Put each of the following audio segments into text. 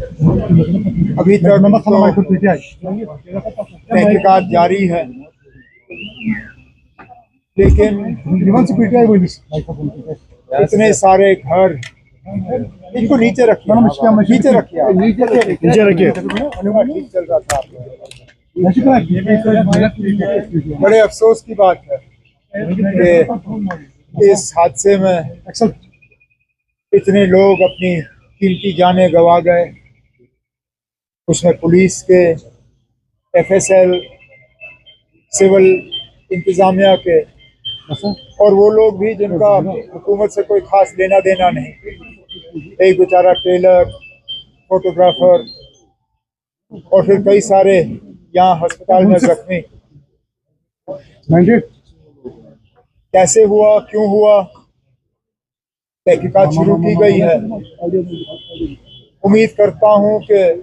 अभी तक तहकीकात जारी है, लेकिन इतने सारे घर, इनको नीचे रखिए, नीचे रखिए, नीचे रखिए। ठीक चल रहा था बड़े अफसोस की बात है कि इस हादसे में इतने लोग अपनी कीमती जानें गंवा गए। उसमें पुलिस के, FSL, सिविल इंतजामिया के और वो लोग भी जिनका हुकूमत से कोई खास लेना देना नहीं। एक बेचारा टेलर, फोटोग्राफर और फिर कई सारे यहाँ अस्पताल में जख्मी। कैसे हुआ, क्यों हुआ, तहकीकात शुरू की गई है। उम्मीद करता हूँ कि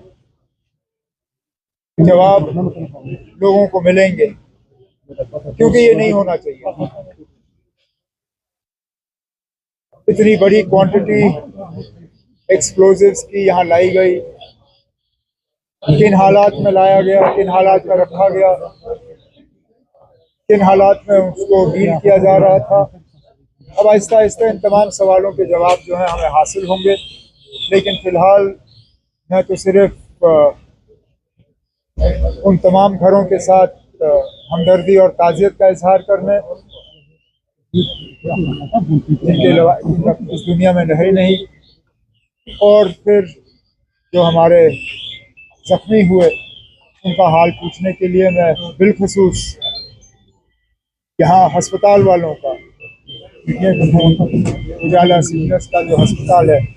जवाब लोगों को मिलेंगे, क्योंकि ये नहीं होना चाहिए। इतनी बड़ी क्वांटिटी एक्सप्लोजिव्स की यहाँ लाई गई, किन हालात में लाया गया, किन हालात में रखा गया, किन हालात में उसको डील किया जा रहा था। अब आहिस्ता आहिस्ता इन तमाम सवालों के जवाब जो है हमें हासिल होंगे, लेकिन फिलहाल मैं तो सिर्फ उन तमाम घरों के साथ हमदर्दी और ताज़ियत का इजहार करने, जिनके इस दुनिया में रहे नहीं, और फिर जो हमारे जख्मी हुए उनका हाल पूछने के लिए मैं बिलखसूस यहाँ अस्पताल वालों का, उजाला सीनियर्स का जो अस्पताल है,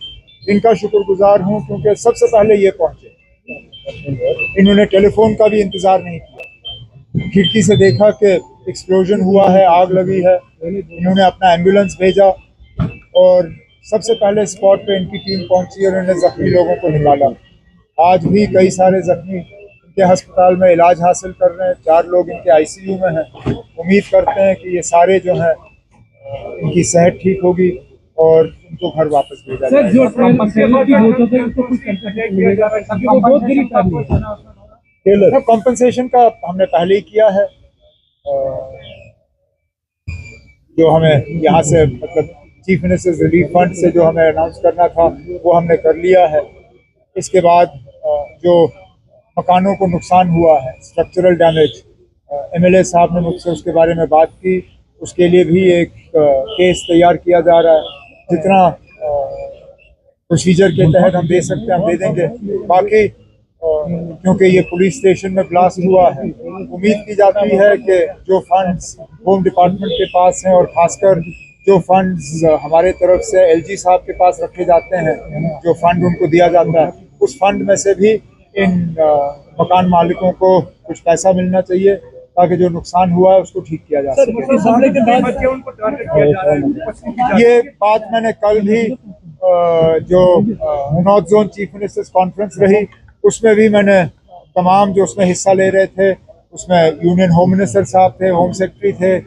इनका शुक्रगुजार हूँ, क्योंकि सबसे पहले ये पहुँचे। इन्होंने टेलीफोन का भी इंतज़ार नहीं किया, खिड़की से देखा कि एक्सप्लोजन हुआ है, आग लगी है, इन्होंने अपना एम्बुलेंस भेजा और सबसे पहले स्पॉट पे इनकी टीम पहुंची और इन्होंने जख्मी लोगों को निकाला। आज भी कई सारे जख्मी इनके अस्पताल में इलाज हासिल कर रहे हैं। 4 लोग इनके ICU में हैं। उम्मीद करते हैं कि ये सारे जो हैं इनकी सेहत ठीक होगी और उनको घर वापस भेजा जाएगा। कॉम्पनसेशन का हमने पहले ही किया है, जो हमें यहाँ से मतलब चीफ मिनिस्टर्स रिलीफ फंड से जो हमें अनाउंस करना था वो हमने कर लिया है। इसके बाद जो मकानों को नुकसान हुआ है, स्ट्रक्चरल डैमेज, MLA साहब ने मुझसे उसके बारे में बात की, उसके लिए भी एक केस तैयार किया जा रहा है। जितना प्रोसीजर के तहत हम दे सकते हैं हम दे देंगे। बाकी क्योंकि ये पुलिस स्टेशन में ब्लास्ट हुआ है, उम्मीद की जाती है कि जो फंड्स होम डिपार्टमेंट के पास हैं और खासकर जो फंड्स हमारे तरफ से LG साहब के पास रखे जाते हैं, जो फंड उनको दिया जाता है, उस फंड में से भी इन मकान मालिकों को कुछ पैसा मिलना चाहिए ताकि जो नुकसान हुआ है उसको ठीक किया जा सके। ये बात मैंने कल भी जो north zone chief ministers conference रही उसमें भी मैंने तमाम जो उसमें हिस्सा ले रहे थे, उसमें यूनियन होम मिनिस्टर साहब थे, होम सेक्रेटरी थे,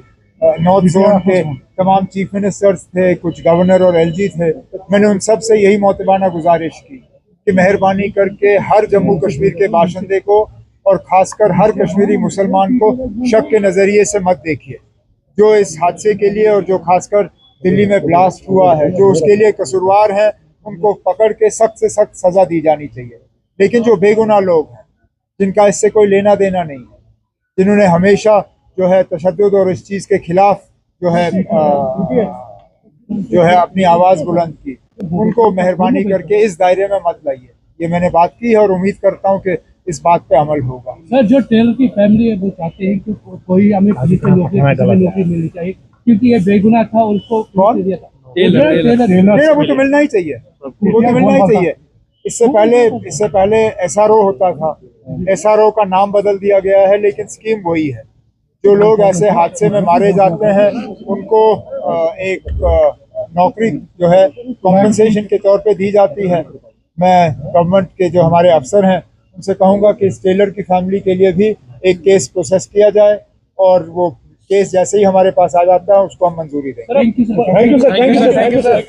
नॉर्थ जोन के तमाम चीफ मिनिस्टर्स थे, कुछ गवर्नर और LG थे। मैंने उन सब से यही मोतबाना गुजारिश की कि मेहरबानी करके हर जम्मू कश्मीर के बाशिंदे को और ख़ासकर हर कश्मीरी मुसलमान को शक के नज़रिए से मत देखिए। जो इस हादसे के लिए और जो खासकर दिल्ली में ब्लास्ट हुआ है, जो उसके लिए कसूरवार हैं, उनको पकड़ के सख्त से सख्त सज़ा दी जानी चाहिए। लेकिन जो बेगुनाह लोग हैं, जिनका इससे कोई लेना देना नहीं है, जिन्होंने हमेशा जो है तशद्दुद और इस चीज़ के खिलाफ जो है अपनी आवाज़ बुलंद की, उनको मेहरबानी करके इस दायरे में मत लाइए। ये मैंने बात की है और उम्मीद करता हूँ कि इस बात पे अमल होगा। सर, जो टेलर की फैमिली है वो चाहते हैं कि कोई हमें पुलिस में नौकरी मिलनी चाहिए, क्योंकि ये बेगुनाह था, उसको दिया था। टेलर वो तो मिलना ही चाहिए, वो तो मिलना ही चाहिए। इससे पहले SRO होता था, SRO का नाम बदल दिया गया है, लेकिन स्कीम वही है। जो लोग ऐसे हादसे में मारे जाते हैं उनको एक नौकरी जो है कॉम्पनसेशन के तौर पे दी जाती है। मैं गवर्नमेंट के जो हमारे अफसर हैं उनसे कहूँगा कि इस टेलर की फैमिली के लिए भी एक केस प्रोसेस किया जाए और वो केस जैसे ही हमारे पास आ जाता है उसको हम मंजूरी देंगे। Thank you sir.